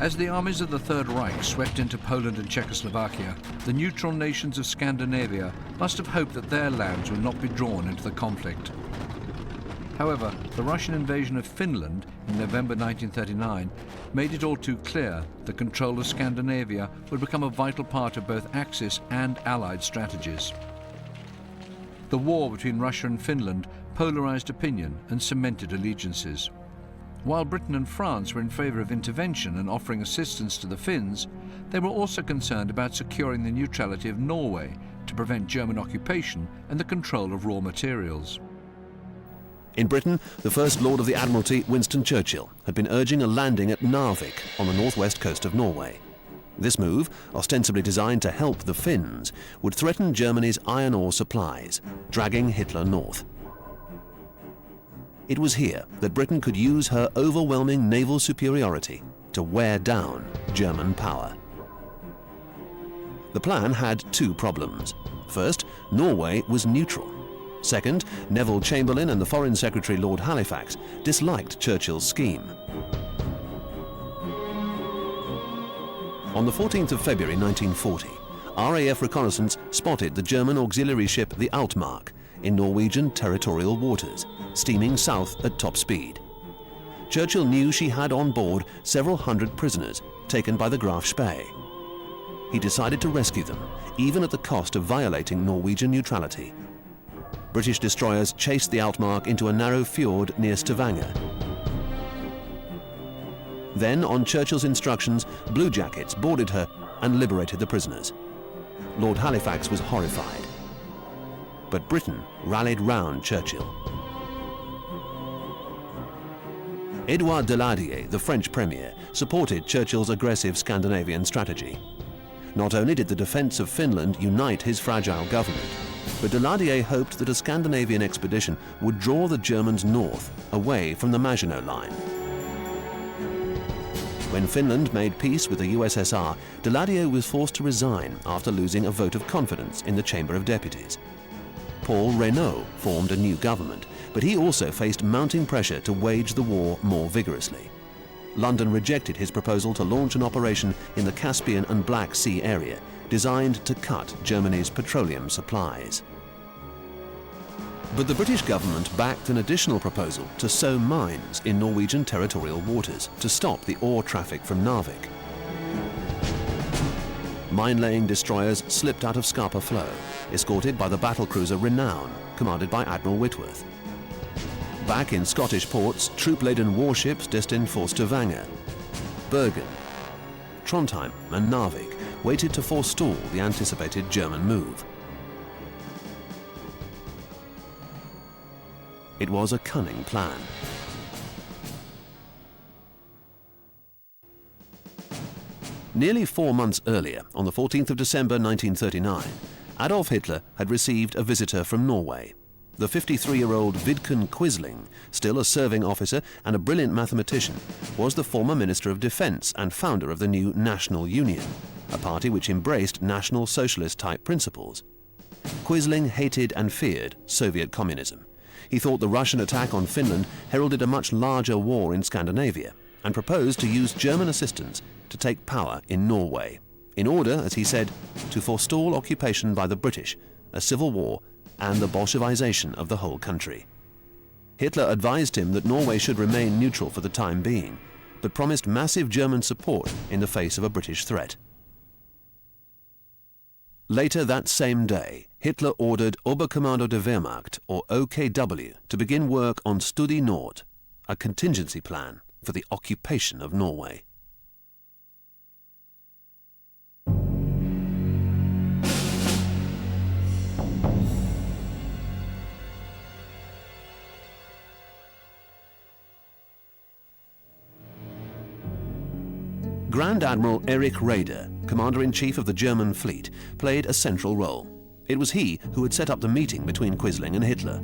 As the armies of the Third Reich swept into Poland and Czechoslovakia, the neutral nations of Scandinavia must have hoped that their lands would not be drawn into the conflict. However, the Russian invasion of Finland in November 1939 made it all too clear that control of Scandinavia would become a vital part of both Axis and Allied strategies. The war between Russia and Finland polarized opinion and cemented allegiances. While Britain and France were in favour of intervention and offering assistance to the Finns, they were also concerned about securing the neutrality of Norway to prevent German occupation and the control of raw materials. In Britain, the First Lord of the Admiralty, Winston Churchill, had been urging a landing at Narvik on the northwest coast of Norway. This move, ostensibly designed to help the Finns, would threaten Germany's iron ore supplies, dragging Hitler north. It was here that Britain could use her overwhelming naval superiority to wear down German power. The plan had two problems. First, Norway was neutral. Second, Neville Chamberlain and the Foreign Secretary Lord Halifax disliked Churchill's scheme. On the 14th of February 1940, RAF reconnaissance spotted the German auxiliary ship the Altmark in Norwegian territorial waters, steaming south at top speed. Churchill knew she had on board several hundred prisoners taken by the Graf Spee. He decided to rescue them, even at the cost of violating Norwegian neutrality. British destroyers chased the Altmark into a narrow fjord near Stavanger. Then, on Churchill's instructions, bluejackets boarded her and liberated the prisoners. Lord Halifax was horrified. But Britain rallied round Churchill. Edouard Daladier, the French premier, supported Churchill's aggressive Scandinavian strategy. Not only did the defence of Finland unite his fragile government, but Daladier hoped that a Scandinavian expedition would draw the Germans north, away from the Maginot Line. When Finland made peace with the USSR, Daladier was forced to resign after losing a vote of confidence in the Chamber of Deputies. Paul Reynaud formed a new government, but he also faced mounting pressure to wage the war more vigorously. London rejected his proposal to launch an operation in the Caspian and Black Sea area, designed to cut Germany's petroleum supplies. But the British government backed an additional proposal to sow mines in Norwegian territorial waters to stop the ore traffic from Narvik. Mine-laying destroyers slipped out of Scapa Flow, escorted by the battlecruiser Renown, commanded by Admiral Whitworth. Back in Scottish ports, troop-laden warships destined for Stavanger, Bergen, Trondheim and Narvik waited to forestall the anticipated German move. It was a cunning plan. Nearly 4 months earlier, on the 14th of December 1939, Adolf Hitler had received a visitor from Norway. The 53-year-old Vidkun Quisling, still a serving officer and a brilliant mathematician, was the former Minister of Defense and founder of the new National Union, a party which embraced National Socialist-type principles. Quisling hated and feared Soviet communism. He thought the Russian attack on Finland heralded a much larger war in Scandinavia and proposed to use German assistance to take power in Norway, in order, as he said, to forestall occupation by the British, a civil war, and the Bolshevization of the whole country. Hitler advised him that Norway should remain neutral for the time being, but promised massive German support in the face of a British threat. Later that same day, Hitler ordered Oberkommando der Wehrmacht, or OKW, to begin work on Studie Nord, a contingency plan for the occupation of Norway. Grand Admiral Erich Raeder, Commander-in-Chief of the German fleet, played a central role. It was he who had set up the meeting between Quisling and Hitler.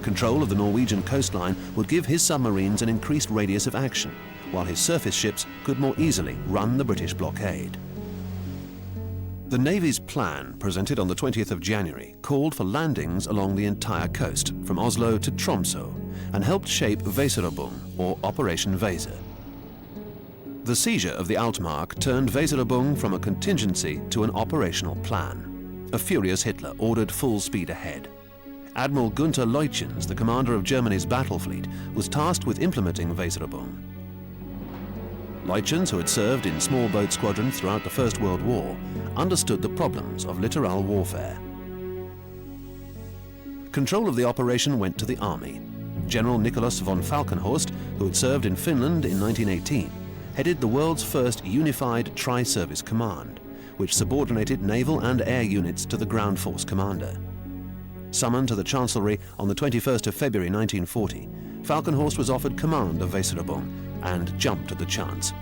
Control of the Norwegian coastline would give his submarines an increased radius of action, while his surface ships could more easily run the British blockade. The Navy's plan, presented on the 20th of January, called for landings along the entire coast, from Oslo to Tromsø, and helped shape Weserübung, or Operation Weser. The seizure of the Altmark turned Weserübung from a contingency to an operational plan. A furious Hitler ordered full speed ahead. Admiral Günther Leuchens, the commander of Germany's battle fleet, was tasked with implementing Weserübung. Leuchens, who had served in small boat squadrons throughout the First World War, understood the problems of littoral warfare. Control of the operation went to the army. General Nicholas von Falkenhorst, who had served in Finland in 1918, headed the world's first unified tri-service command, which subordinated naval and air units to the ground force commander. Summoned to the Chancellery on the 21st of February 1940, Falkenhorst was offered command of Weserübung and jumped at the chance.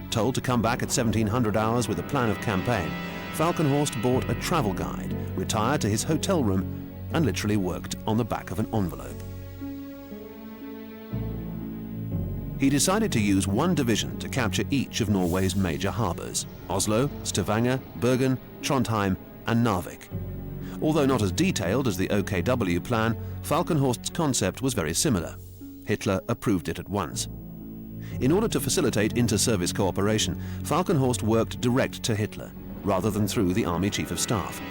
Told to come back at 1700 hours with a plan of campaign, Falkenhorst bought a travel guide, retired to his hotel room, and literally worked on the back of an envelope. He decided to use one division to capture each of Norway's major harbours: Oslo, Stavanger, Bergen, Trondheim and Narvik. Although not as detailed as the OKW plan, Falkenhorst's concept was very similar. Hitler approved it at once. In order to facilitate inter-service cooperation, Falkenhorst worked direct to Hitler, rather than through the Army Chief of Staff.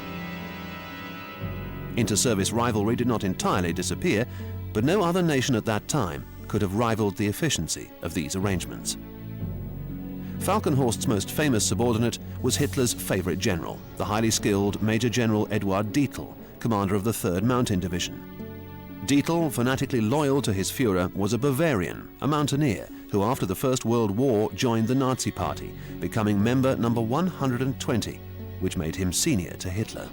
Inter-service rivalry did not entirely disappear, but no other nation at that time could have rivaled the efficiency of these arrangements. Falkenhorst's most famous subordinate was Hitler's favorite general, the highly skilled Major General Eduard Dietl, commander of the 3rd Mountain Division. Dietl, fanatically loyal to his Führer, was a Bavarian, a mountaineer, who after the First World War joined the Nazi Party, becoming member number 120, which made him senior to Hitler.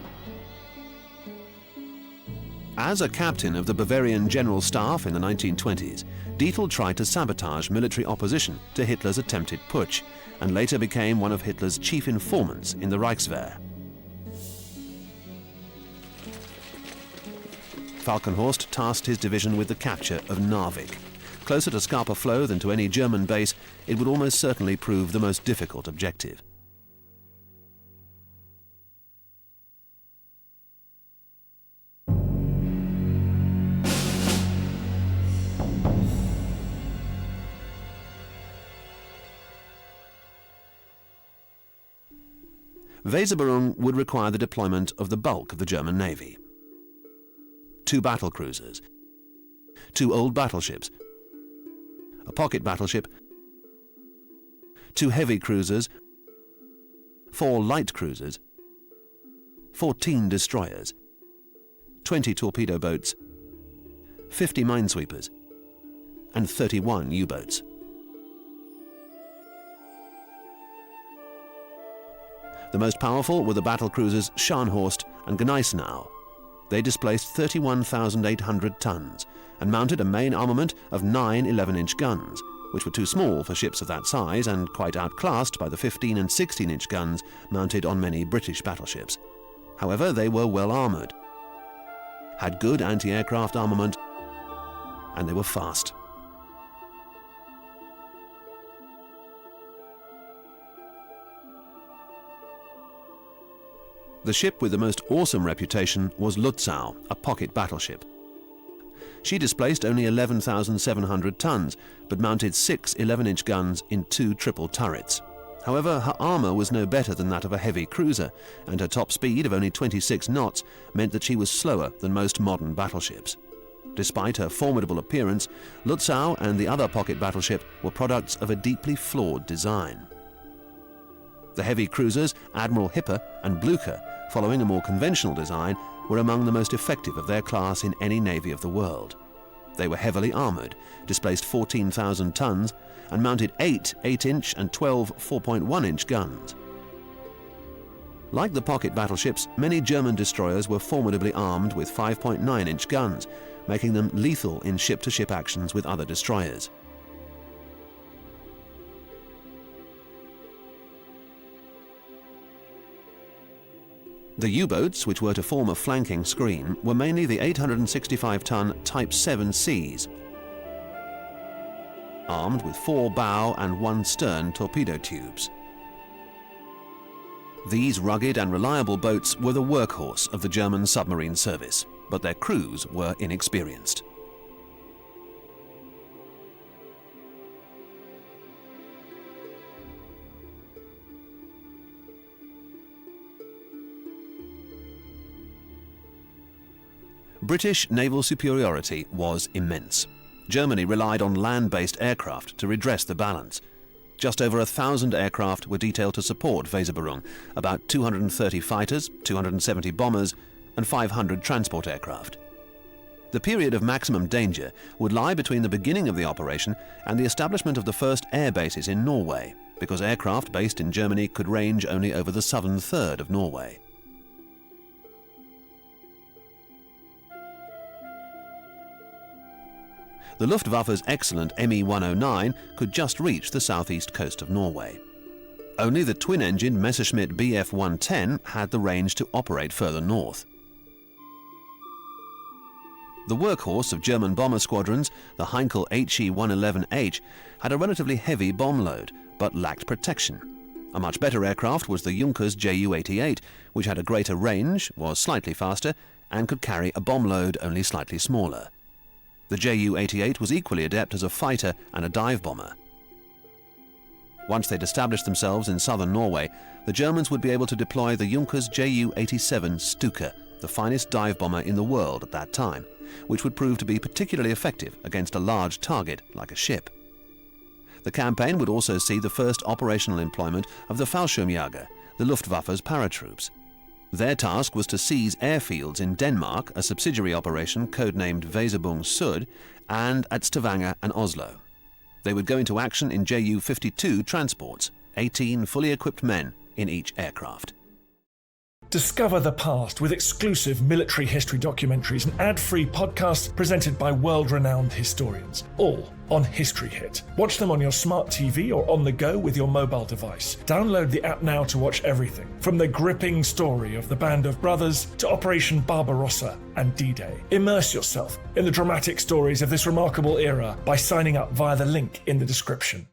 As a captain of the Bavarian General Staff in the 1920s, Dietl tried to sabotage military opposition to Hitler's attempted putsch, and later became one of Hitler's chief informants in the Reichswehr. Falkenhorst tasked his division with the capture of Narvik. Closer to Scapa Flow than to any German base, it would almost certainly prove the most difficult objective. Weserübung would require the deployment of the bulk of the German Navy. 2 battle cruisers, 2 old battleships, a pocket battleship, 2 heavy cruisers, 4 light cruisers, 14 destroyers, 20 torpedo boats, 50 minesweepers, and 31 U-boats. The most powerful were the battle cruisers Scharnhorst and Gneisenau. They displaced 31,800 tons and mounted a main armament of 9 11-inch guns, which were too small for ships of that size and quite outclassed by the 15 and 16-inch guns mounted on many British battleships. However, they were well armoured, had good anti-aircraft armament, and they were fast. The ship with the most awesome reputation was Lützow, a pocket battleship. She displaced only 11,700 tons, but mounted 6 11-inch guns in 2 triple turrets. However, her armour was no better than that of a heavy cruiser, and her top speed of only 26 knots meant that she was slower than most modern battleships. Despite her formidable appearance, Lützow and the other pocket battleship were products of a deeply flawed design. The heavy cruisers Admiral Hipper and Blücher, following a more conventional design, were among the most effective of their class in any navy of the world. They were heavily armoured, displaced 14,000 tons, and mounted 8 8-inch and 12 4.1-inch guns. Like the pocket battleships, many German destroyers were formidably armed with 5.9-inch guns, making them lethal in ship-to-ship actions with other destroyers. The U-boats, which were to form a flanking screen, were mainly the 865-ton Type 7Cs, armed with 4 bow and 1 stern torpedo tubes. These rugged and reliable boats were the workhorse of the German submarine service, but their crews were inexperienced. British naval superiority was immense. Germany relied on land-based aircraft to redress the balance. Just over 1,000 aircraft were detailed to support Weserberung, about 230 fighters, 270 bombers, and 500 transport aircraft. The period of maximum danger would lie between the beginning of the operation and the establishment of the first air bases in Norway, because aircraft based in Germany could range only over the southern third of Norway. The Luftwaffe's excellent Me-109 could just reach the southeast coast of Norway. Only the twin-engined Messerschmitt Bf-110 had the range to operate further north. The workhorse of German bomber squadrons, the Heinkel He-111H, had a relatively heavy bomb load, but lacked protection. A much better aircraft was the Junkers Ju-88, which had a greater range, was slightly faster, and could carry a bomb load only slightly smaller. The Ju-88 was equally adept as a fighter and a dive bomber. Once they'd established themselves in southern Norway, the Germans would be able to deploy the Junkers Ju-87 Stuka, the finest dive bomber in the world at that time, which would prove to be particularly effective against a large target like a ship. The campaign would also see the first operational employment of the Fallschirmjäger, the Luftwaffe's paratroops. Their task was to seize airfields in Denmark, a subsidiary operation codenamed Weserberung Sud, and at Stavanger and Oslo. They would go into action in Ju-52 transports, 18 fully equipped men in each aircraft. Discover the past with exclusive military history documentaries and ad-free podcasts presented by world-renowned historians, all on History Hit. Watch them on your smart TV or on the go with your mobile device. Download the app now to watch everything, from the gripping story of the Band of Brothers to Operation Barbarossa and D-Day. Immerse yourself in the dramatic stories of this remarkable era by signing up via the link in the description.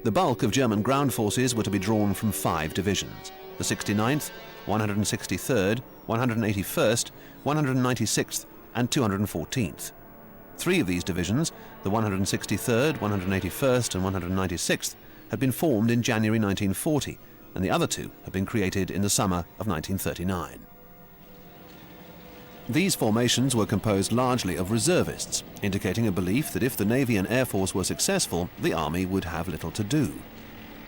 The bulk of German ground forces were to be drawn from 5 divisions: the 69th, 163rd, 181st, 196th, and 214th. 3 of these divisions, the 163rd, 181st, and 196th, had been formed in January 1940, and the other 2 had been created in the summer of 1939. These formations were composed largely of reservists, indicating a belief that if the Navy and Air Force were successful, the Army would have little to do.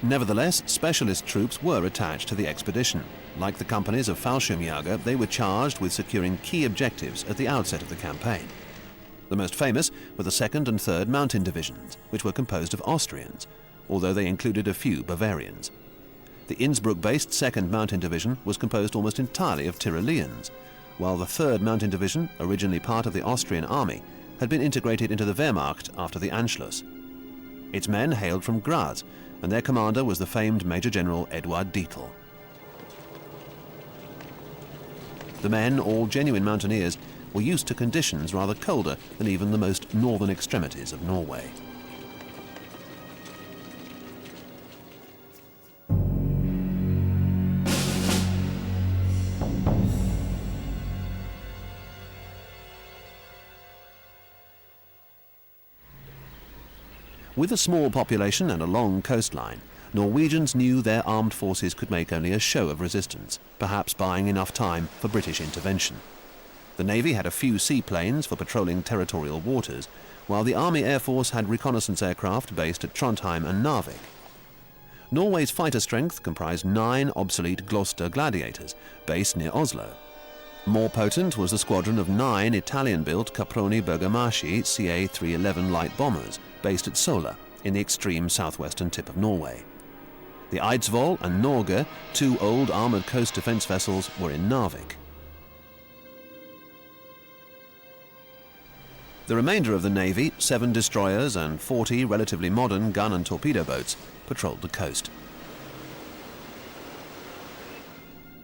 Nevertheless, specialist troops were attached to the expedition. Like the companies of Fallschirmjäger, they were charged with securing key objectives at the outset of the campaign. The most famous were the 2nd and 3rd Mountain Divisions, which were composed of Austrians, although they included a few Bavarians. The Innsbruck-based 2nd Mountain Division was composed almost entirely of Tyroleans, while the 3rd Mountain Division, originally part of the Austrian army, had been integrated into the Wehrmacht after the Anschluss. Its men hailed from Graz, and their commander was the famed Major General Eduard Dietl. The men, all genuine mountaineers, were used to conditions rather colder than even the most northern extremities of Norway. With a small population and a long coastline, Norwegians knew their armed forces could make only a show of resistance, perhaps buying enough time for British intervention. The Navy had a few seaplanes for patrolling territorial waters, while the Army Air Force had reconnaissance aircraft based at Trondheim and Narvik. Norway's fighter strength comprised 9 obsolete Gloster Gladiators, based near Oslo. More potent was the squadron of 9 Italian-built Caproni Bergamaschi CA-311 light bombers, based at Sola, in the extreme southwestern tip of Norway. The Eidsvoll and Norge, 2 old armoured coast defence vessels, were in Narvik. The remainder of the Navy, 7 destroyers and 40 relatively modern gun and torpedo boats, patrolled the coast.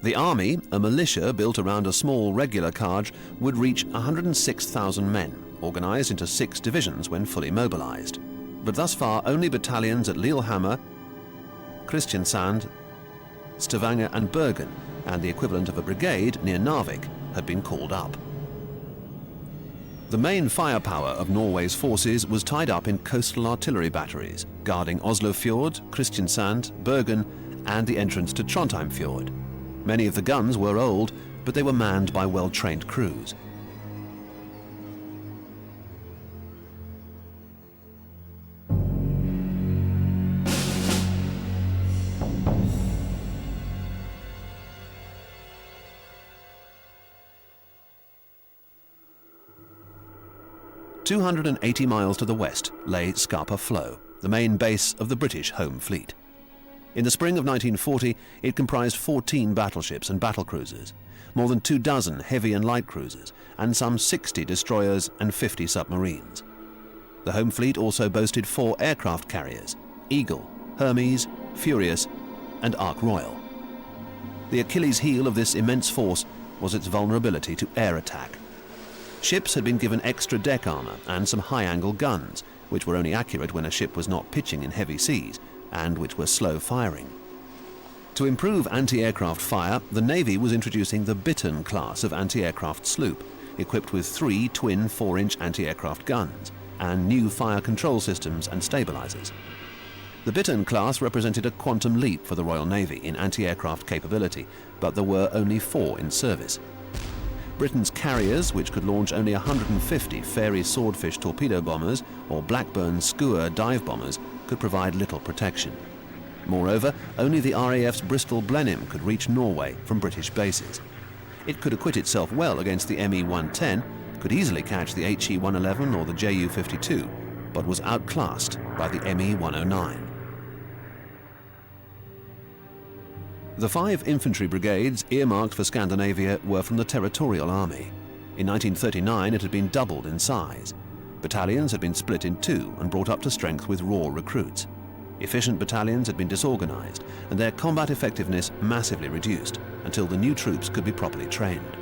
The Army, a militia built around a small regular carge, would reach 106,000 men, organised into 6 divisions when fully mobilised. But thus far only battalions at Lillehammer, Kristiansand, Stavanger and Bergen, and the equivalent of a brigade near Narvik, had been called up. The main firepower of Norway's forces was tied up in coastal artillery batteries, guarding Oslofjord, Kristiansand, Bergen, and the entrance to Trondheim Fjord. Many of the guns were old, but they were manned by well-trained crews. "280 miles to the west lay Scapa Flow, the main base of the British Home Fleet. In the spring of 1940, it comprised 14 battleships and battlecruisers, more than 24 heavy and light cruisers, and some 60 destroyers and 50 submarines. The Home Fleet also boasted 4 aircraft carriers: Eagle, Hermes, Furious, and Ark Royal. The Achilles heel of this immense force was its vulnerability to air attack. Ships had been given extra deck armour and some high-angle guns, which were only accurate when a ship was not pitching in heavy seas, and which were slow firing. To improve anti-aircraft fire, the Navy was introducing the Bittern class of anti-aircraft sloop, equipped with 3 twin 4-inch anti-aircraft guns, and new fire control systems and stabilizers. The Bittern class represented a quantum leap for the Royal Navy in anti-aircraft capability, but there were only 4 in service. Britain's carriers, which could launch only 150 Fairey Swordfish torpedo bombers or Blackburn Skua dive bombers, could provide little protection. Moreover, only the RAF's Bristol Blenheim could reach Norway from British bases. It could acquit itself well against the ME-110, could easily catch the HE-111 or the Ju-52, but was outclassed by the ME-109. The 5 infantry brigades earmarked for Scandinavia were from the Territorial Army. In 1939 it had been doubled in size. Battalions had been split in 2 and brought up to strength with raw recruits. Efficient battalions had been disorganized and their combat effectiveness massively reduced until the new troops could be properly trained.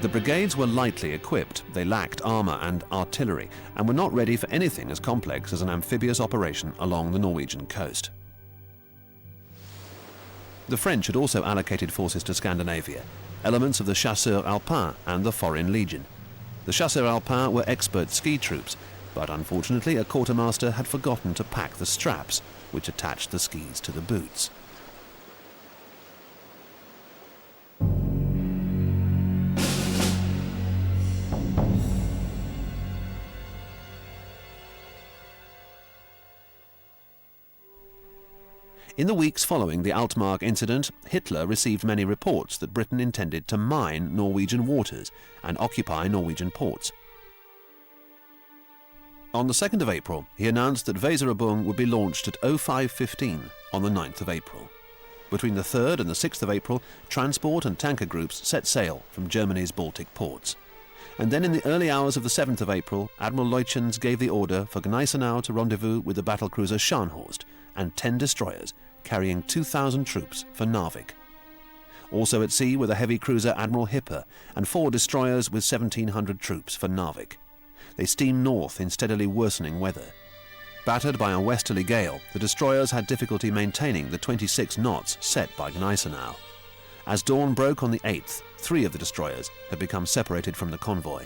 The brigades were lightly equipped, they lacked armour and artillery, and were not ready for anything as complex as an amphibious operation along the Norwegian coast. The French had also allocated forces to Scandinavia, elements of the Chasseurs Alpins and the Foreign Legion. The Chasseurs Alpins were expert ski troops, but unfortunately a quartermaster had forgotten to pack the straps which attached the skis to the boots. In the weeks following the Altmark incident, Hitler received many reports that Britain intended to mine Norwegian waters and occupy Norwegian ports. On the 2nd of April, he announced that Weserübung would be launched at 05:15 on the 9th of April. Between the 3rd and the 6th of April, transport and tanker groups set sail from Germany's Baltic ports. And then in the early hours of the 7th of April, Admiral Leutjens gave the order for Gneisenau to rendezvous with the battlecruiser Scharnhorst and 10 destroyers, carrying 2,000 troops for Narvik. Also at sea were the heavy cruiser Admiral Hipper and 4 destroyers with 1,700 troops for Narvik. They steamed north in steadily worsening weather. Battered by a westerly gale, the destroyers had difficulty maintaining the 26 knots set by Gneisenau. As dawn broke on the 8th, 3 of the destroyers had become separated from the convoy.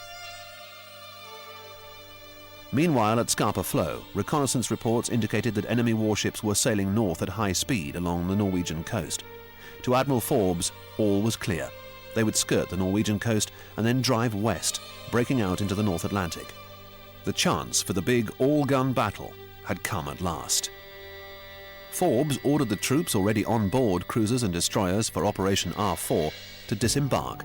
Meanwhile, at Scapa Flow, reconnaissance reports indicated that enemy warships were sailing north at high speed along the Norwegian coast. To Admiral Forbes, all was clear. They would skirt the Norwegian coast and then drive west, breaking out into the North Atlantic. The chance for the big all-gun battle had come at last. Forbes ordered the troops already on board cruisers and destroyers for Operation R4 to disembark,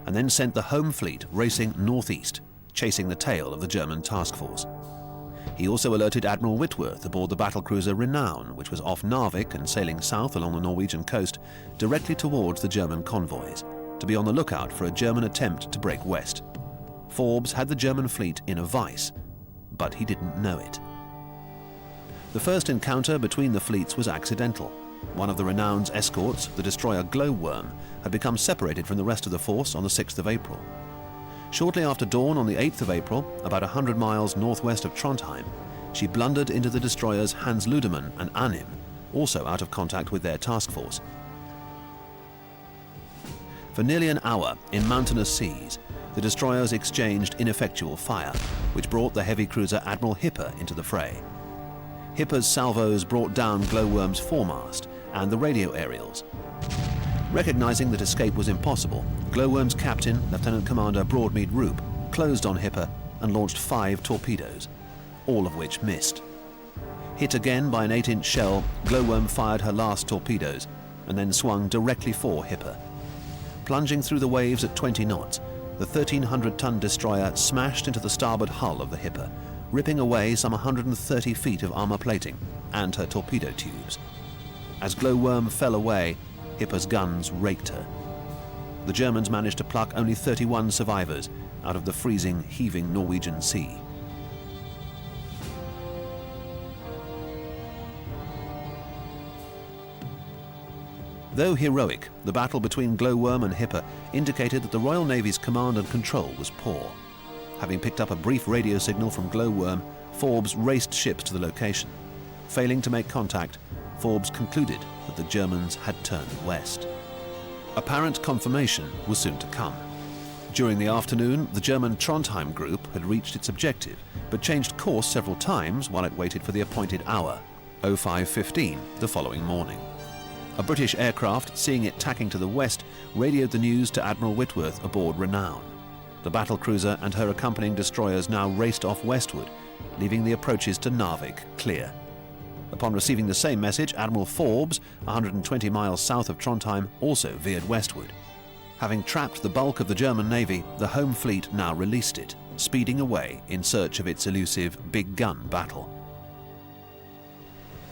and then sent the home fleet racing northeast, chasing the tail of the German task force. He also alerted Admiral Whitworth aboard the battlecruiser Renown, which was off Narvik and sailing south along the Norwegian coast, directly towards the German convoys, to be on the lookout for a German attempt to break west. Forbes had the German fleet in a vice, but he didn't know it. The first encounter between the fleets was accidental. One of the Renown's escorts, the destroyer Glowworm, had become separated from the rest of the force on the 6th of April. Shortly after dawn on the 8th of April, about 100 miles northwest of Trondheim, she blundered into the destroyers Hans Ludemann and Arnim, also out of contact with their task force. For nearly an hour, in mountainous seas, the destroyers exchanged ineffectual fire, which brought the heavy cruiser Admiral Hipper into the fray. Hipper's salvos brought down Glowworm's foremast and the radio aerials. Recognizing that escape was impossible, Glowworm's captain, Lieutenant Commander Broadmead Roop, closed on Hipper and launched 5 torpedoes, all of which missed. Hit again by an 8-inch shell, Glowworm fired her last torpedoes and then swung directly for Hipper. Plunging through the waves at 20 knots, the 1,300-ton destroyer smashed into the starboard hull of the Hipper, ripping away some 130 feet of armor plating and her torpedo tubes. As Glowworm fell away, Hipper's guns raked her. The Germans managed to pluck only 31 survivors out of the freezing, heaving Norwegian sea. Though heroic, the battle between Glowworm and Hipper indicated that the Royal Navy's command and control was poor. Having picked up a brief radio signal from Glowworm, Forbes raced ships to the location. Failing to make contact, Forbes concluded that the Germans had turned west. Apparent confirmation was soon to come. During the afternoon, the German Trondheim group had reached its objective, but changed course several times while it waited for the appointed hour, 05:15, the following morning. A British aircraft, seeing it tacking to the west, radioed the news to Admiral Whitworth aboard Renown. The battlecruiser and her accompanying destroyers now raced off westward, leaving the approaches to Narvik clear. Upon receiving the same message, Admiral Forbes, 120 miles south of Trondheim, also veered westward. Having trapped the bulk of the German Navy, the home fleet now released it, speeding away in search of its elusive big gun battle.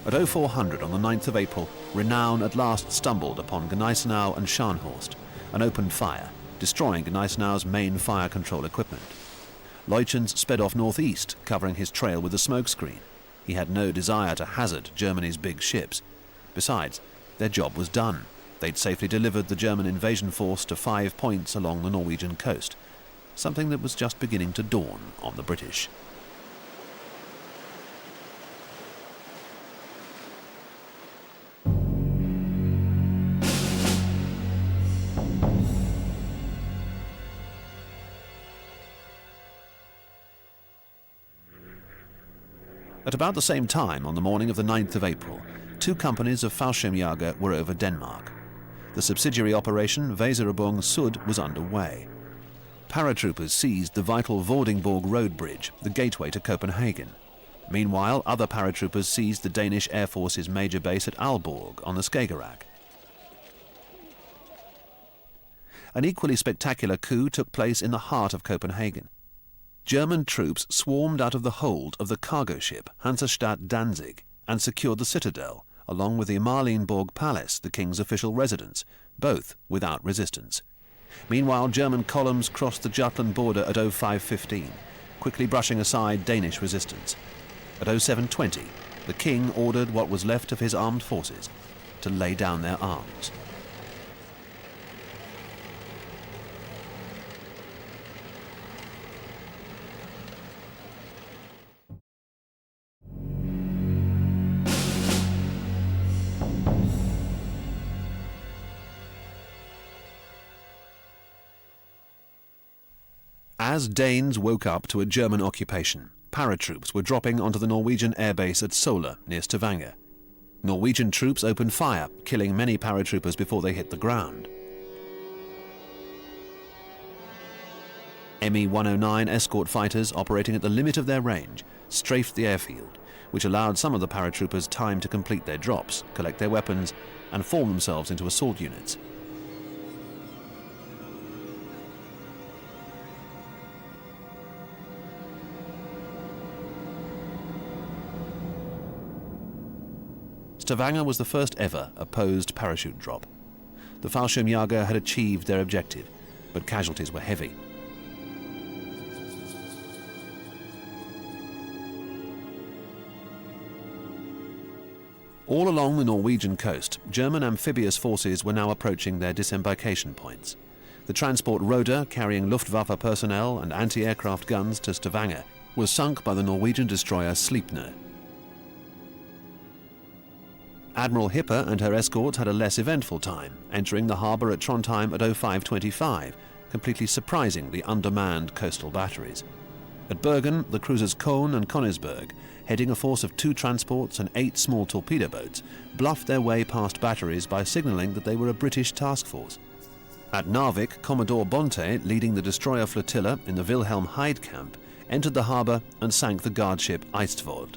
At 0400 on the 9th of April, Renown at last stumbled upon Gneisenau and Scharnhorst and opened fire, destroying Gneisenau's main fire control equipment. Leuchens sped off northeast, covering his trail with a smokescreen. He had no desire to hazard Germany's big ships. Besides, their job was done. They'd safely delivered the German invasion force to 5 points along the Norwegian coast, something that was just beginning to dawn on the British. At about the same time, on the morning of the 9th of April, 2 companies of Fallschirmjäger were over Denmark. The subsidiary operation Weserübung Sud was underway. Paratroopers seized the vital Vordingborg road bridge, the gateway to Copenhagen. Meanwhile, other paratroopers seized the Danish Air Force's major base at Aalborg on the Skagerrak. An equally spectacular coup took place in the heart of Copenhagen. German troops swarmed out of the hold of the cargo ship Hansestadt Danzig and secured the citadel, along with the Amalienborg Palace, the king's official residence, both without resistance. Meanwhile, German columns crossed the Jutland border at 05:15, quickly brushing aside Danish resistance. At 07:20, the king ordered what was left of his armed forces to lay down their arms. As Danes woke up to a German occupation, paratroops were dropping onto the Norwegian airbase at Sola, near Stavanger. Norwegian troops opened fire, killing many paratroopers before they hit the ground. Me-109 escort fighters operating at the limit of their range strafed the airfield, which allowed some of the paratroopers time to complete their drops, collect their weapons, and form themselves into assault units. Stavanger was the first ever opposed parachute drop. The Fallschirmjäger had achieved their objective, but casualties were heavy. All along the Norwegian coast, German amphibious forces were now approaching their disembarkation points. The transport Roda, carrying Luftwaffe personnel and anti-aircraft guns to Stavanger, was sunk by the Norwegian destroyer Sleipner. Admiral Hipper and her escorts had a less eventful time, entering the harbour at Trondheim at 05:25, completely surprising the undermanned coastal batteries. At Bergen, the cruisers Kohn and Königsberg, heading a force of 2 transports and 8 small torpedo boats, bluffed their way past batteries by signalling that they were a British task force. At Narvik, Commodore Bonte, leading the destroyer flotilla in the Wilhelm Hyde camp, entered the harbour and sank the guard ship Eistvord.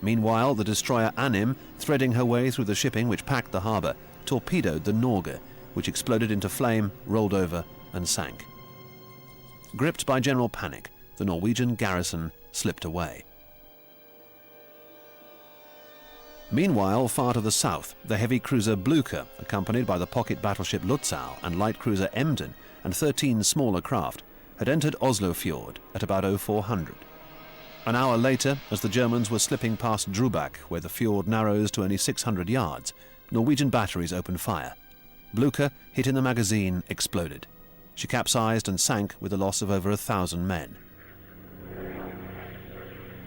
Meanwhile, the destroyer Anim, threading her way through the shipping which packed the harbour, torpedoed the Norge, which exploded into flame, rolled over and sank. Gripped by general panic, the Norwegian garrison slipped away. Meanwhile, far to the south, the heavy cruiser Blucher, accompanied by the pocket battleship Lutzow and light cruiser Emden and 13 smaller craft, had entered Oslo Fjord at about 0400. An hour later, as the Germans were slipping past Drubak, where the fjord narrows to only 600 yards, Norwegian batteries opened fire. Blucher, hit in the magazine, exploded. She capsized and sank with a loss of over 1,000 men.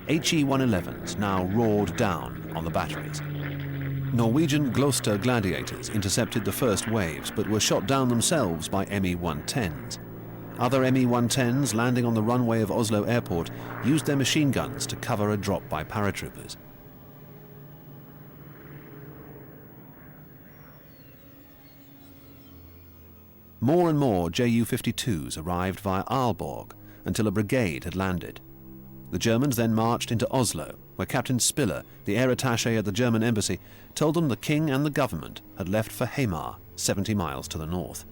HE-111s now roared down on the batteries. Norwegian Gloucester Gladiators intercepted the first waves, but were shot down themselves by Me-110s. Other Me-110s landing on the runway of Oslo Airport used their machine guns to cover a drop by paratroopers. More and more Ju-52s arrived via Aalborg until a brigade had landed. The Germans then marched into Oslo, where Captain Spiller, the air attaché at the German embassy, told them the king and the government had left for Hamar, 70 miles to the north.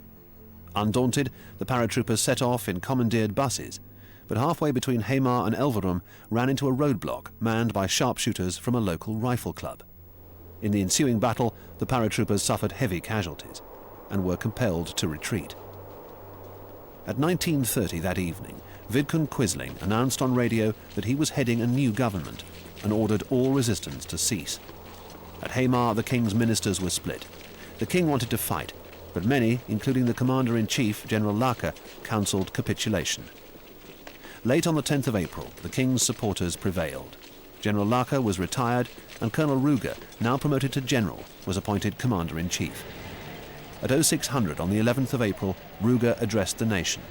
Undaunted, the paratroopers set off in commandeered buses, but halfway between Hamar and Elverum ran into a roadblock manned by sharpshooters from a local rifle club. In the ensuing battle, the paratroopers suffered heavy casualties and were compelled to retreat. At 19:30 that evening, Vidkun Quisling announced on radio that he was heading a new government and ordered all resistance to cease. At Hamar, the king's ministers were split. The king wanted to fight, but many, including the commander-in-chief, General Lake, counselled capitulation. Late on the 10th of April, the king's supporters prevailed. General Lake was retired, and Colonel Ruger, now promoted to general, was appointed commander-in-chief. At 0600 on the 11th of April, Ruger addressed the nation.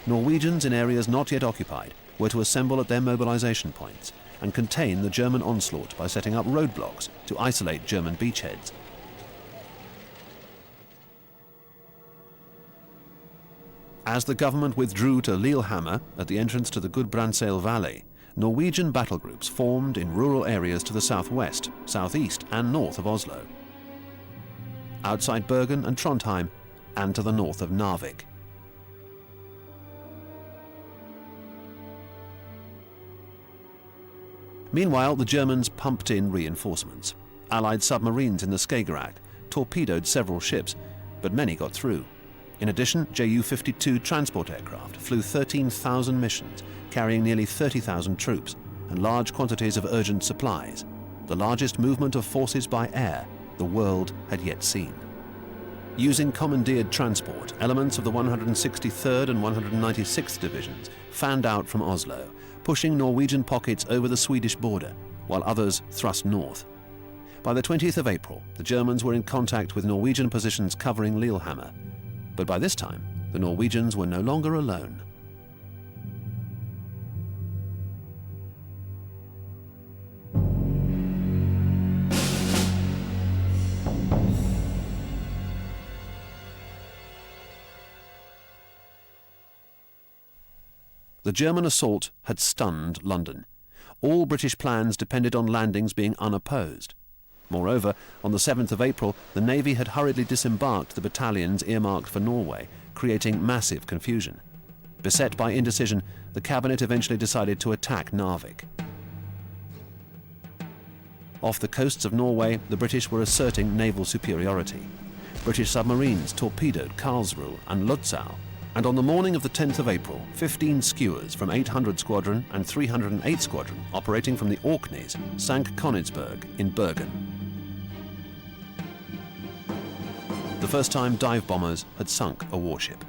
Norwegians in areas not yet occupied were to assemble at their mobilization points and contain the German onslaught by setting up roadblocks to isolate German beachheads. As the government withdrew to Lillehammer at the entrance to the Gudbrandsdal Valley, Norwegian battle groups formed in rural areas to the southwest, southeast and north of Oslo, outside Bergen and Trondheim, and to the north of Narvik. Meanwhile, the Germans pumped in reinforcements. Allied submarines in the Skagerrak torpedoed several ships, but many got through. In addition, Ju-52 transport aircraft flew 13,000 missions, carrying nearly 30,000 troops and large quantities of urgent supplies, the largest movement of forces by air the world had yet seen. Using commandeered transport, elements of the 163rd and 196th Divisions fanned out from Oslo, pushing Norwegian pockets over the Swedish border, while others thrust north. By the 20th of April, the Germans were in contact with Norwegian positions covering Lillehammer. But by this time, the Norwegians were no longer alone. The German assault had stunned London. All British plans depended on landings being unopposed. Moreover, on the 7th of April, the Navy had hurriedly disembarked the battalions earmarked for Norway, creating massive confusion. Beset by indecision, the cabinet eventually decided to attack Narvik. Off the coasts of Norway, the British were asserting naval superiority. British submarines torpedoed Karlsruhe and Lutzow, and on the morning of the 10th of April, 15 skewers from 800 Squadron and 308 Squadron operating from the Orkneys sank Königsberg in Bergen. The first time dive bombers had sunk a warship.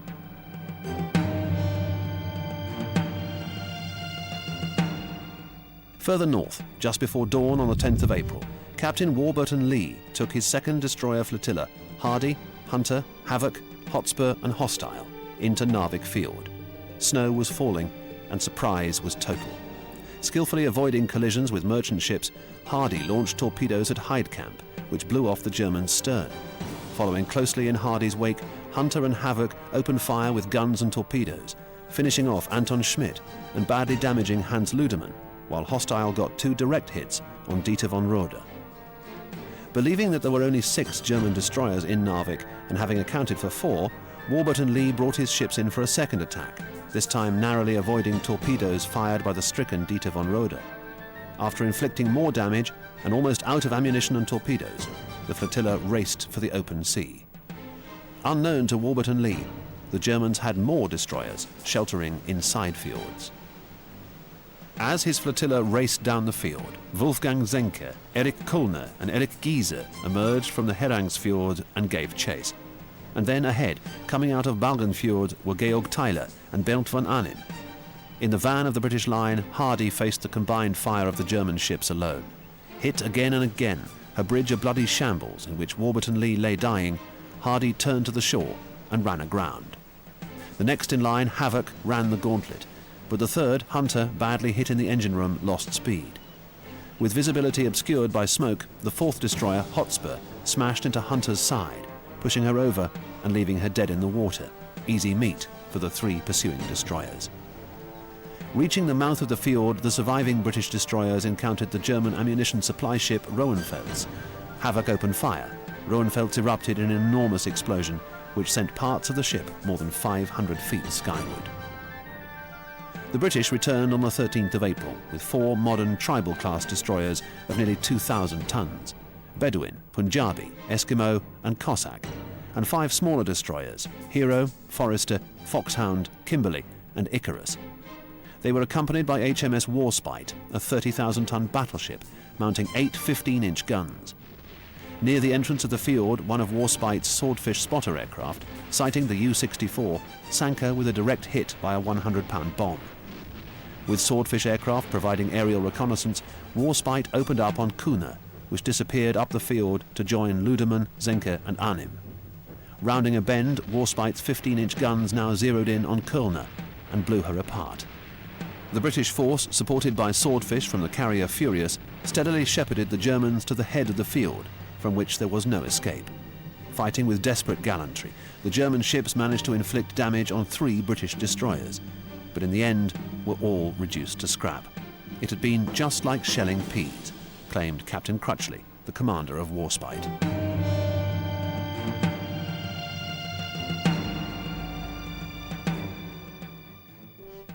Further north, just before dawn on the 10th of April, Captain Warburton Lee took his second destroyer flotilla, Hardy, Hunter, Havoc, Hotspur and Hostile, into Narvik Fjord. Snow was falling, and surprise was total. Skillfully avoiding collisions with merchant ships, Hardy launched torpedoes at Hyde Camp, which blew off the German's stern. Following closely in Hardy's wake, Hunter and Havoc opened fire with guns and torpedoes, finishing off Anton Schmidt and badly damaging Hans Ludemann, while hostile got 2 direct hits on Dieter von Rode. Believing that there were only 6 German destroyers in Narvik and having accounted for 4, Warburton Lee brought his ships in for a second attack, this time narrowly avoiding torpedoes fired by the stricken Dieter von Rode. After inflicting more damage and almost out of ammunition and torpedoes, the flotilla raced for the open sea. Unknown to Warburton Lee, the Germans had more destroyers sheltering in side fjords. As his flotilla raced down the fjord, Wolfgang Zenke, Erich Kullner and Erich Giese emerged from the Herangsfjord and gave chase. And then ahead, coming out of Balgenfjord, were Georg Tyler and Bernd von Arnim. In the van of the British line, Hardy faced the combined fire of the German ships alone. Hit again and again, her bridge a bloody shambles in which Warburton Lee lay dying, Hardy turned to the shore and ran aground. The next in line, Havoc, ran the gauntlet, but the third, Hunter, badly hit in the engine room, lost speed. With visibility obscured by smoke, the fourth destroyer, Hotspur, smashed into Hunter's side, pushing her over and leaving her dead in the water, easy meat for the 3 pursuing destroyers. Reaching the mouth of the fjord, the surviving British destroyers encountered the German ammunition supply ship Roenfels. Havoc opened fire. Roenfels erupted in an enormous explosion, which sent parts of the ship more than 500 feet skyward. The British returned on the 13th of April with 4 modern tribal-class destroyers of nearly 2,000 tons, Bedouin, Punjabi, Eskimo and Cossack, and 5 smaller destroyers, Hero, Forester, Foxhound, Kimberley and Icarus. They were accompanied by HMS Warspite, a 30,000-ton battleship mounting 8 15-inch guns. Near the entrance of the fjord, one of Warspite's Swordfish spotter aircraft, sighting the U-64, sank her with a direct hit by a 100-pound bomb. With Swordfish aircraft providing aerial reconnaissance, Warspite opened up on Kuna, which disappeared up the fjord to join Ludemann, Zenke and Arnim. Rounding a bend, Warspite's 15-inch guns now zeroed in on Kulna and blew her apart. The British force, supported by Swordfish from the carrier Furious, steadily shepherded the Germans to the head of the fjord, from which there was no escape. Fighting with desperate gallantry, the German ships managed to inflict damage on 3 British destroyers, but in the end were all reduced to scrap. It had been just like shelling peas, claimed Captain Crutchley, the commander of Warspite.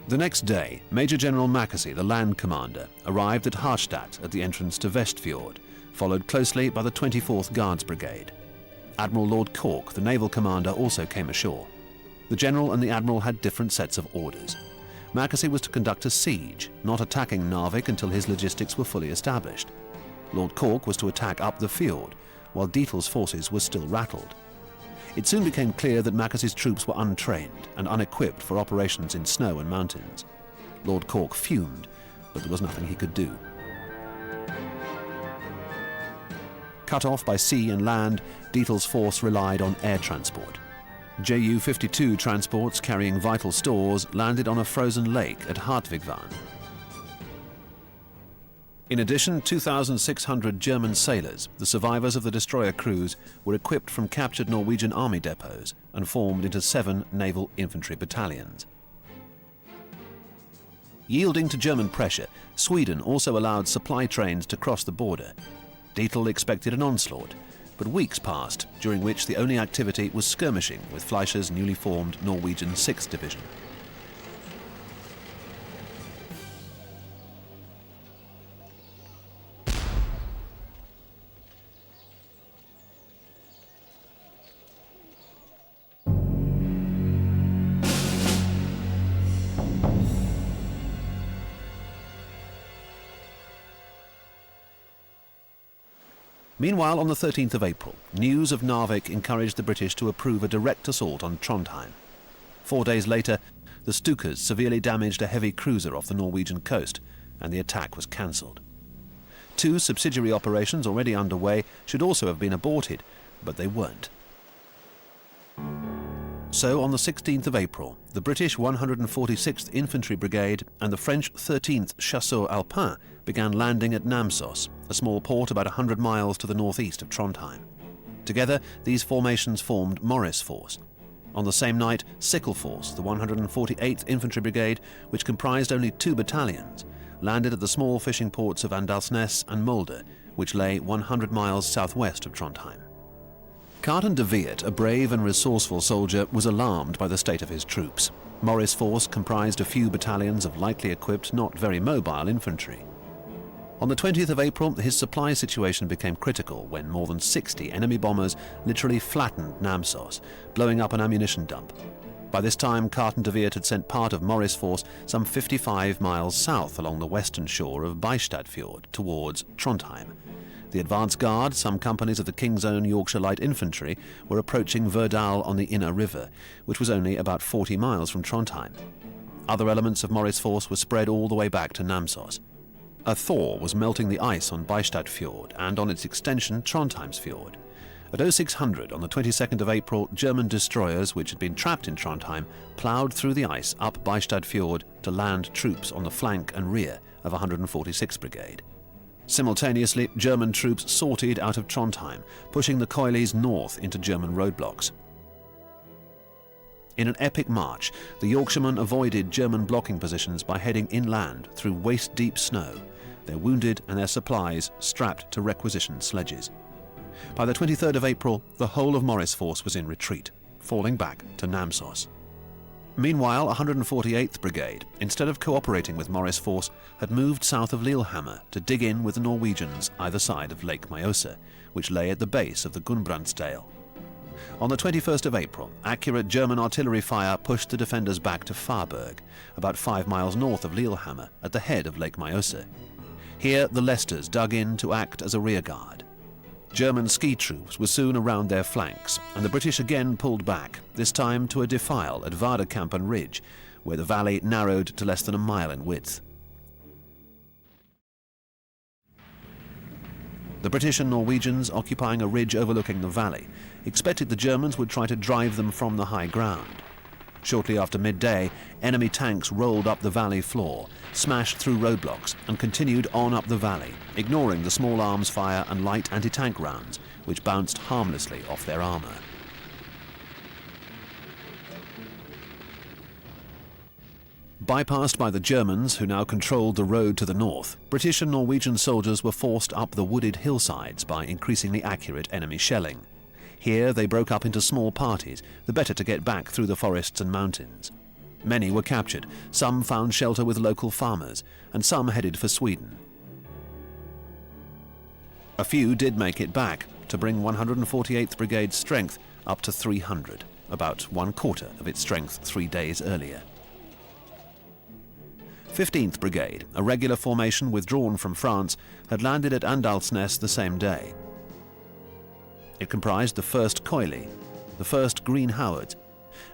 The next day, Major General Mackesy, the land commander, arrived at Harstadt at the entrance to Vestfjord, followed closely by the 24th Guards Brigade. Admiral Lord Cork, the naval commander, also came ashore. The general and the admiral had different sets of orders. Mackesy was to conduct a siege, not attacking Narvik until his logistics were fully established. Lord Cork was to attack up the fjord, while Dietl's forces were still rattled. It soon became clear that Mackesy's troops were untrained and unequipped for operations in snow and mountains. Lord Cork fumed, but there was nothing he could do. Cut off by sea and land, Dietl's force relied on air transport. Ju-52 transports carrying vital stores landed on a frozen lake at Hartwigvan. In addition, 2,600 German sailors, the survivors of the destroyer crews, were equipped from captured Norwegian army depots and formed into 7 naval infantry battalions. Yielding to German pressure, Sweden also allowed supply trains to cross the border. Dietl expected an onslaught, but weeks passed, during which the only activity was skirmishing with Fleischer's newly formed Norwegian 6th Division. Meanwhile, on the 13th of April, news of Narvik encouraged the British to approve a direct assault on Trondheim. 4 days later, the Stukas severely damaged a heavy cruiser off the Norwegian coast, and the attack was cancelled. 2 subsidiary operations already underway should also have been aborted, but they weren't. So on the 16th of April, the British 146th Infantry Brigade and the French 13th Chasseurs Alpins began landing at Namsos, a small port about 100 miles to the northeast of Trondheim. Together, these formations formed Morris Force. On the same night, Sickle Force, the 148th Infantry Brigade, which comprised only 2 battalions, landed at the small fishing ports of Andalsnes and Molde, which lay 100 miles southwest of Trondheim. Carton de Weert, a brave and resourceful soldier, was alarmed by the state of his troops. Morris Force comprised a few battalions of lightly equipped, not very mobile infantry. On the 20th of April, his supply situation became critical when more than 60 enemy bombers literally flattened Namsos, blowing up an ammunition dump. By this time, Carton de Weert had sent part of Morris Force some 55 miles south along the western shore of Bystad Fjord towards Trondheim. The advance guard, some companies of the King's Own Yorkshire Light Infantry, were approaching Verdun on the Inner River, which was only about 40 miles from Trondheim. Other elements of Morris Force were spread all the way back to Namsos. A thaw was melting the ice on Bystad Fjord and on its extension Trondheimsfjord. At 0600 on the 22nd of April, German destroyers, which had been trapped in Trondheim, ploughed through the ice up Bystad Fjord to land troops on the flank and rear of 146th Brigade. Simultaneously, German troops sortied out of Trondheim, pushing the coilies north into German roadblocks. In an epic march, the Yorkshiremen avoided German blocking positions by heading inland through waist-deep snow, their wounded and their supplies strapped to requisitioned sledges. By the 23rd of April, the whole of Morris Force was in retreat, falling back to Namsos. Meanwhile, 148th Brigade, instead of cooperating with Morris Force, had moved south of Lillehammer to dig in with the Norwegians either side of Lake Mjøsa, which lay at the base of the Gudbrandsdal. On the 21st of April, accurate German artillery fire pushed the defenders back to Farberg, about 5 miles north of Lillehammer, at the head of Lake Mjøsa. Here, the Leicesters dug in to act as a rearguard. German ski troops were soon around their flanks, and the British again pulled back, this time to a defile at Vardekampen Ridge, where the valley narrowed to less than a mile in width. The British and Norwegians, occupying a ridge overlooking the valley, expected the Germans would try to drive them from the high ground. Shortly after midday, enemy tanks rolled up the valley floor, smashed through roadblocks, and continued on up the valley, ignoring the small arms fire and light anti-tank rounds, which bounced harmlessly off their armour. Bypassed by the Germans, who now controlled the road to the north, British and Norwegian soldiers were forced up the wooded hillsides by increasingly accurate enemy shelling. Here they broke up into small parties, the better to get back through the forests and mountains. Many were captured, some found shelter with local farmers, and some headed for Sweden. A few did make it back, to bring 148th Brigade's strength up to 300, about 1/4 of its strength 3 days earlier. 15th Brigade, a regular formation withdrawn from France, had landed at Andalsnes the same day. It comprised the 1st Coily, the 1st Green Howards,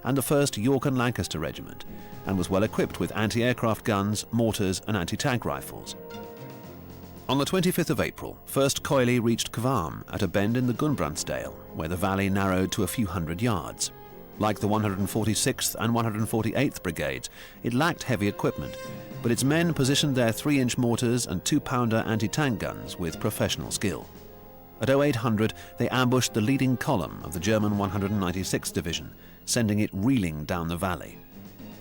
and the 1st York and Lancaster Regiment, and was well equipped with anti-aircraft guns, mortars and anti-tank rifles. On the 25th of April, 1st Coily reached Kvam at a bend in the Gudbrandsdal, where the valley narrowed to a few hundred yards. Like the 146th and 148th Brigades, it lacked heavy equipment, but its men positioned their 3-inch mortars and 2-pounder anti-tank guns with professional skill. At 0800, they ambushed the leading column of the German 196th Division, sending it reeling down the valley.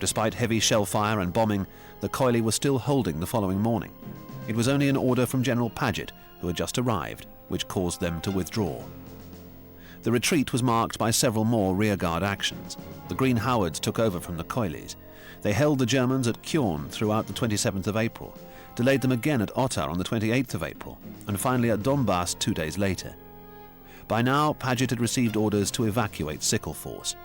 Despite heavy shell fire and bombing, the Coily was still holding the following morning. It was only an order from General Paget, who had just arrived, which caused them to withdraw. The retreat was marked by several more rearguard actions. The Green Howards took over from the Coilies. They held the Germans at Kjorn throughout the 27th of April, delayed them again at Ottar on the 28th of April, and finally at Donbass 2 days later. By now, Paget had received orders to evacuate Sickle Force.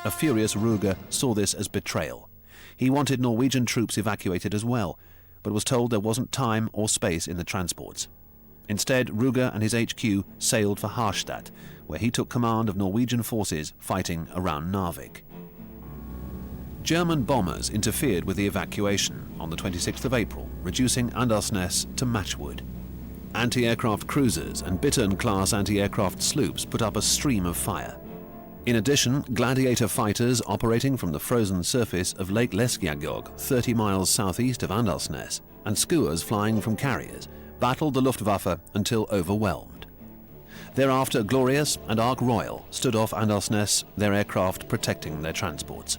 A furious Ruger saw this as betrayal. He wanted Norwegian troops evacuated as well, but was told there wasn't time or space in the transports. Instead, Ruger and his HQ sailed for Harstad, where he took command of Norwegian forces fighting around Narvik. German bombers interfered with the evacuation on the 26th of April, reducing Andalsnes to matchwood. Anti-aircraft cruisers and Bittern-class anti-aircraft sloops put up a stream of fire. In addition, gladiator fighters operating from the frozen surface of Lake Leskjagog, 30 miles southeast of Andalsnes, and skuas flying from carriers, battled the Luftwaffe until overwhelmed. Thereafter, Glorious and Ark Royal stood off Andalsnes, their aircraft protecting their transports.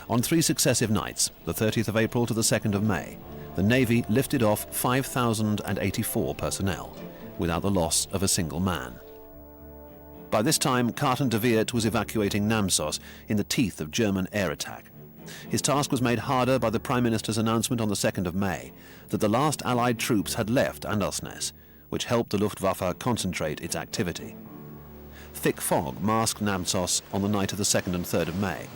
On 3 successive nights, the 30th of April to the 2nd of May, the Navy lifted off 5,084 personnel, without the loss of a single man. By this time, Carton de Weert was evacuating Namsos in the teeth of German air attack. His task was made harder by the Prime Minister's announcement on the 2nd of May that the last Allied troops had left Andalsnes, which helped the Luftwaffe concentrate its activity. Thick fog masked Namsos on the night of the 2nd and 3rd of May,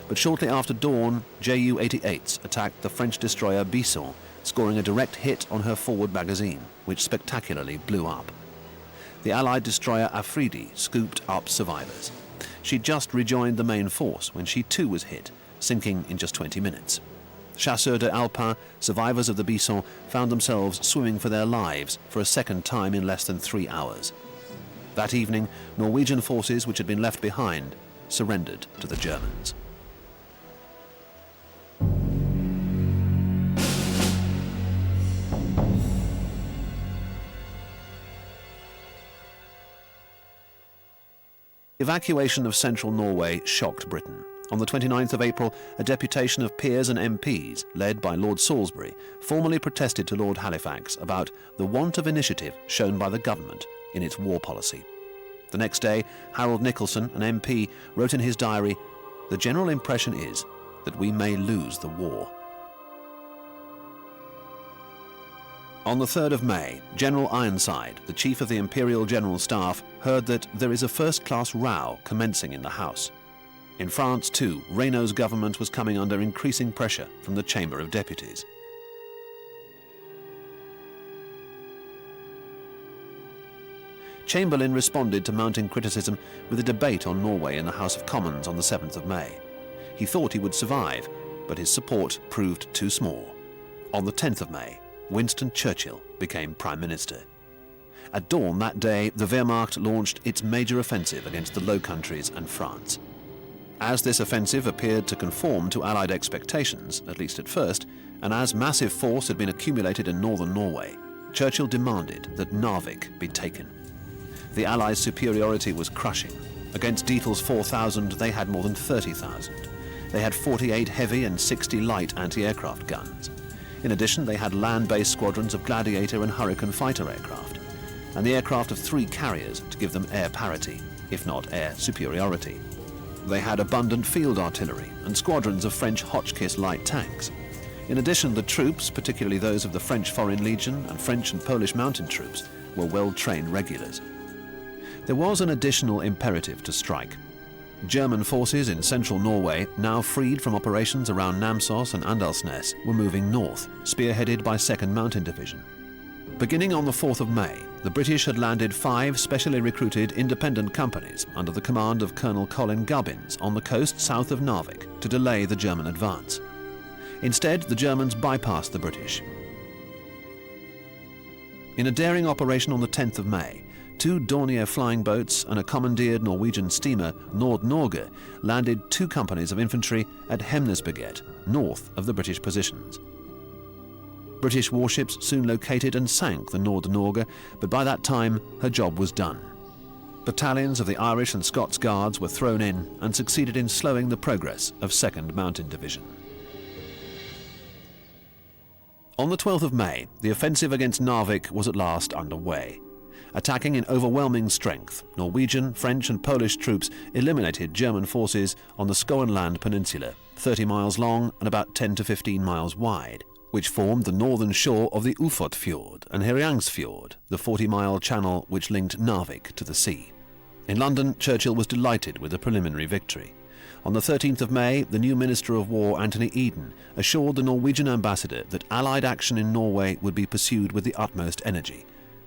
but shortly after dawn, Ju-88s attacked the French destroyer Bison, scoring a direct hit on her forward magazine, which spectacularly blew up. The Allied destroyer Afridi scooped up survivors. She just rejoined the main force when she too was hit, sinking in just 20 minutes. Chasseurs de Alpin, survivors of the Bison, found themselves swimming for their lives for a second time in less than 3 hours. That evening, Norwegian forces which had been left behind surrendered to the Germans. Evacuation of central Norway shocked Britain. On the 29th of April, a deputation of peers and MPs, led by Lord Salisbury, formally protested to Lord Halifax about the want of initiative shown by the government in its war policy. The next day, Harold Nicholson, an MP, wrote in his diary, "The general impression is that we may lose the war." On the 3rd of May, General Ironside, the Chief of the Imperial General Staff, heard that there is a first-class row commencing in the House. In France, too, Reynaud's government was coming under increasing pressure from the Chamber of Deputies. Chamberlain responded to mounting criticism with a debate on Norway in the House of Commons on the 7th of May. He thought he would survive, but his support proved too small. On the 10th of May, Winston Churchill became Prime Minister. At dawn that day, the Wehrmacht launched its major offensive against the Low Countries and France. As this offensive appeared to conform to Allied expectations, at least at first, and as massive force had been accumulated in northern Norway, Churchill demanded that Narvik be taken. The Allies' superiority was crushing. Against Dietl's 4,000, they had more than 30,000. They had 48 heavy and 60 light anti-aircraft guns. In addition, they had land-based squadrons of Gladiator and Hurricane fighter aircraft, and the aircraft of 3 carriers to give them air parity, if not air superiority. They had abundant field artillery and squadrons of French Hotchkiss light tanks. In addition, the troops, particularly those of the French Foreign Legion and French and Polish mountain troops, were well-trained regulars. There was an additional imperative to strike. German forces in central Norway, now freed from operations around Namsos and Andalsnes, were moving north, spearheaded by 2nd Mountain Division. Beginning on the 4th of May, the British had landed 5 specially recruited independent companies under the command of Colonel Colin Gubbins on the coast south of Narvik to delay the German advance. Instead, the Germans bypassed the British. In a daring operation on the 10th of May, 2 Dornier flying boats and a commandeered Norwegian steamer, Nord-Norge, landed 2 companies of infantry at Hemnesberget, north of the British positions. British warships soon located and sank the Nord-Norge, but by that time her job was done. Battalions of the Irish and Scots Guards were thrown in and succeeded in slowing the progress of 2nd Mountain Division. On the 12th of May, the offensive against Narvik was at last underway. Attacking in overwhelming strength, Norwegian, French and Polish troops eliminated German forces on the Skoenland Peninsula, 30 miles long and about 10 to 15 miles wide, which formed the northern shore of the Ufot Fjord and Heriangsfjord, the 40-mile channel which linked Narvik to the sea. In London, Churchill was delighted with the preliminary victory. On the 13th of May, the new Minister of War, Anthony Eden, assured the Norwegian ambassador that Allied action in Norway would be pursued with the utmost energy,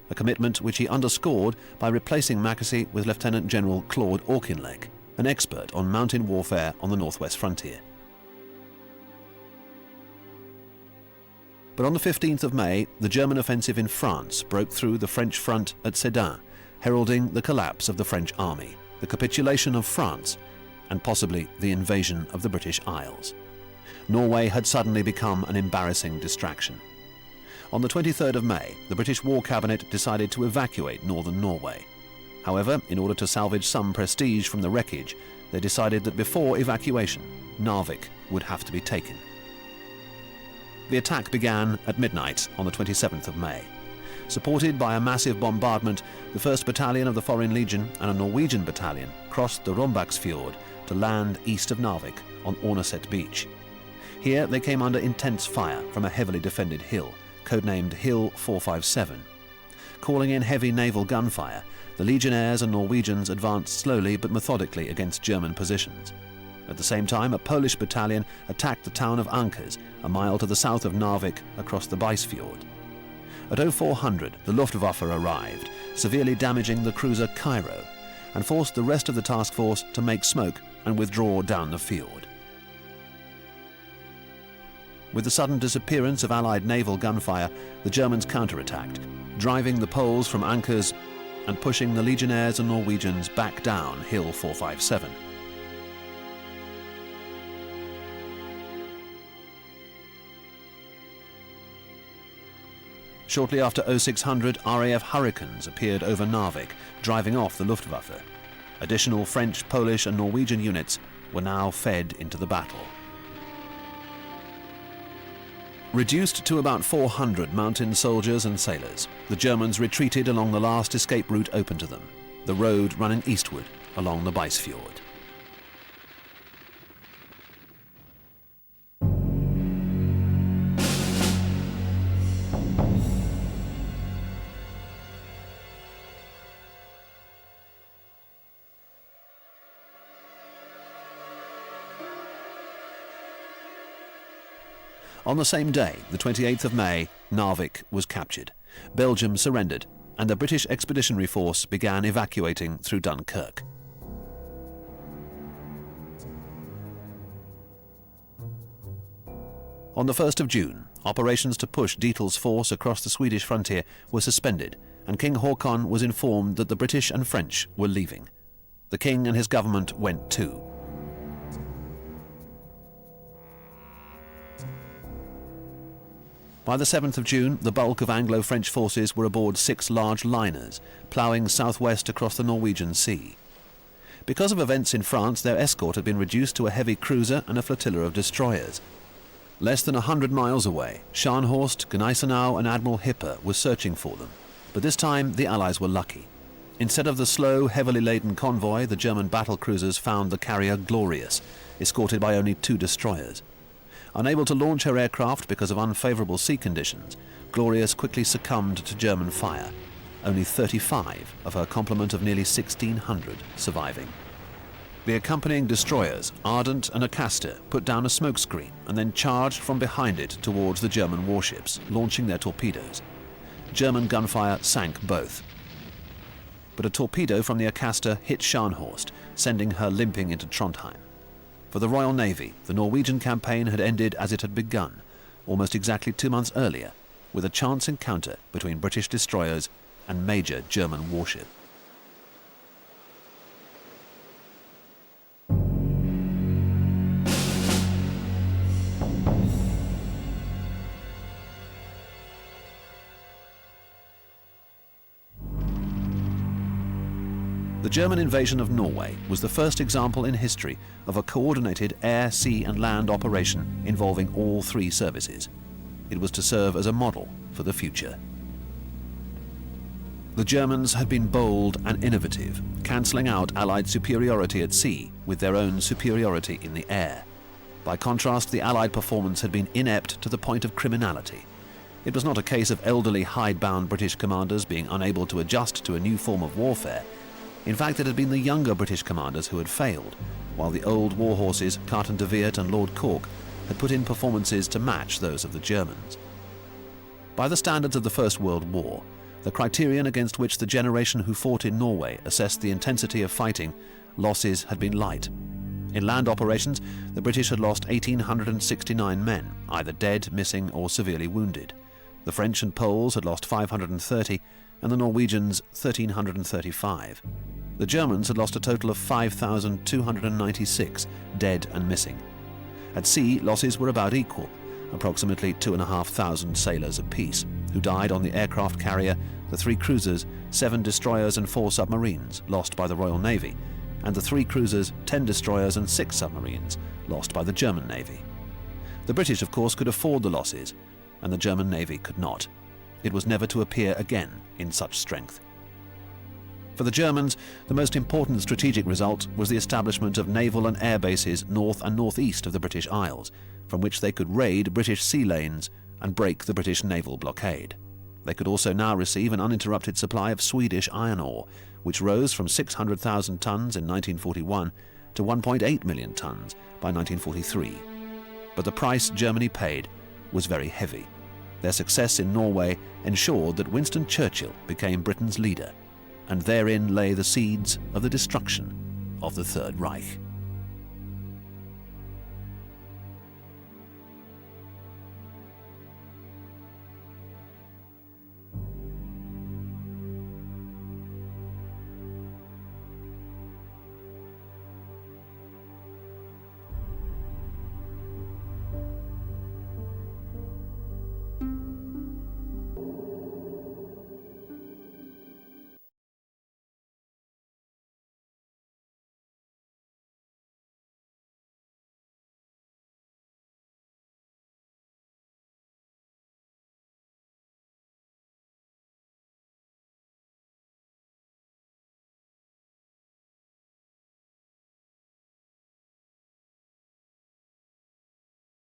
a commitment which he underscored by replacing Mackesy with Lieutenant General Claude Auchinleck, an expert on mountain warfare on the northwest frontier. But on the 15th of May, the German offensive in France broke through the French front at Sedan, heralding the collapse of the French army. the capitulation of France, and possibly the invasion of the British Isles. Norway had suddenly become an embarrassing distraction. On the 23rd of May, the British War Cabinet decided to evacuate northern Norway. However, in order to salvage some prestige from the wreckage, they decided that before evacuation, Narvik would have to be taken. The attack began at midnight on the 27th of May. Supported by a massive bombardment, the 1st Battalion of the Foreign Legion and a Norwegian battalion crossed the Rombaksfjord to land east of Narvik on Orneset Beach. Here they came under intense fire from a heavily defended hill, codenamed Hill 457. Calling in heavy naval gunfire, the Legionnaires and Norwegians advanced slowly but methodically against German positions. At the same time, a Polish battalion attacked the town of Ankers, a mile to the south of Narvik across the Beisfjord. At 0400, the Luftwaffe arrived, severely damaging the cruiser Cairo, and forced the rest of the task force to make smoke and withdraw down the fjord. With the sudden disappearance of Allied naval gunfire, the Germans counterattacked, driving the Poles from Ankers and pushing the Legionnaires and Norwegians back down Hill 457. Shortly after 0600, RAF Hurricanes appeared over Narvik, driving off the Luftwaffe. Additional French, Polish and Norwegian units were now fed into the battle. Reduced to about 400 mountain soldiers and sailors, the Germans retreated along the last escape route open to them, the road running eastward along the Beisfjord. On the same day, the 28th of May, Narvik was captured. Belgium surrendered, and the British Expeditionary Force began evacuating through Dunkirk. On the 1st of June, operations to push Dietl's force across the Swedish frontier were suspended, and King Haakon was informed that the British and French were leaving. The king and his government went too. By the 7th of June, the bulk of Anglo-French forces were aboard 6 large liners, ploughing southwest across the Norwegian Sea. Because of events in France, their escort had been reduced to a heavy cruiser and a flotilla of destroyers. Less than 100 miles away, Scharnhorst, Gneisenau and Admiral Hipper were searching for them, but this time the Allies were lucky. Instead of the slow, heavily laden convoy, the German battle cruisers found the carrier Glorious, escorted by only 2 destroyers. Unable to launch her aircraft because of unfavourable sea conditions, Glorious quickly succumbed to German fire, only 35 of her complement of nearly 1,600 surviving. The accompanying destroyers, Ardent and Acasta, put down a smokescreen and then charged from behind it towards the German warships, launching their torpedoes. German gunfire sank both. But a torpedo from the Acasta hit Scharnhorst, sending her limping into Trondheim. For the Royal Navy, the Norwegian campaign had ended as it had begun, almost exactly 2 months earlier, with a chance encounter between British destroyers and major German warship. The German invasion of Norway was the first example in history of a coordinated air, sea and land operation involving all 3 services. It was to serve as a model for the future. The Germans had been bold and innovative, cancelling out Allied superiority at sea with their own superiority in the air. By contrast, the Allied performance had been inept to the point of criminality. It was not a case of elderly hidebound British commanders being unable to adjust to a new form of warfare. In fact, it had been the younger British commanders who had failed, while the old warhorses, Carton de Weert and Lord Cork, had put in performances to match those of the Germans. By the standards of the First World War, the criterion against which the generation who fought in Norway assessed the intensity of fighting, losses had been light. In land operations, the British had lost 1,869 men, either dead, missing or severely wounded. The French and Poles had lost 530, and the Norwegians 1,335. The Germans had lost a total of 5,296 dead and missing. At sea, losses were about equal, approximately 2,500 sailors apiece, who died on the aircraft carrier, the 3 cruisers, 7 destroyers and 4 submarines lost by the Royal Navy, and the 3 cruisers, 10 destroyers and 6 submarines lost by the German Navy. The British, of course, could afford the losses, and the German Navy could not. It was never to appear again in such strength. For the Germans, the most important strategic result was the establishment of naval and air bases north and northeast of the British Isles, from which they could raid British sea lanes and break the British naval blockade. They could also now receive an uninterrupted supply of Swedish iron ore, which rose from 600,000 tons in 1941 to 1.8 million tons by 1943. But the price Germany paid was very heavy. Their success in Norway ensured that Winston Churchill became Britain's leader, and therein lay the seeds of the destruction of the Third Reich.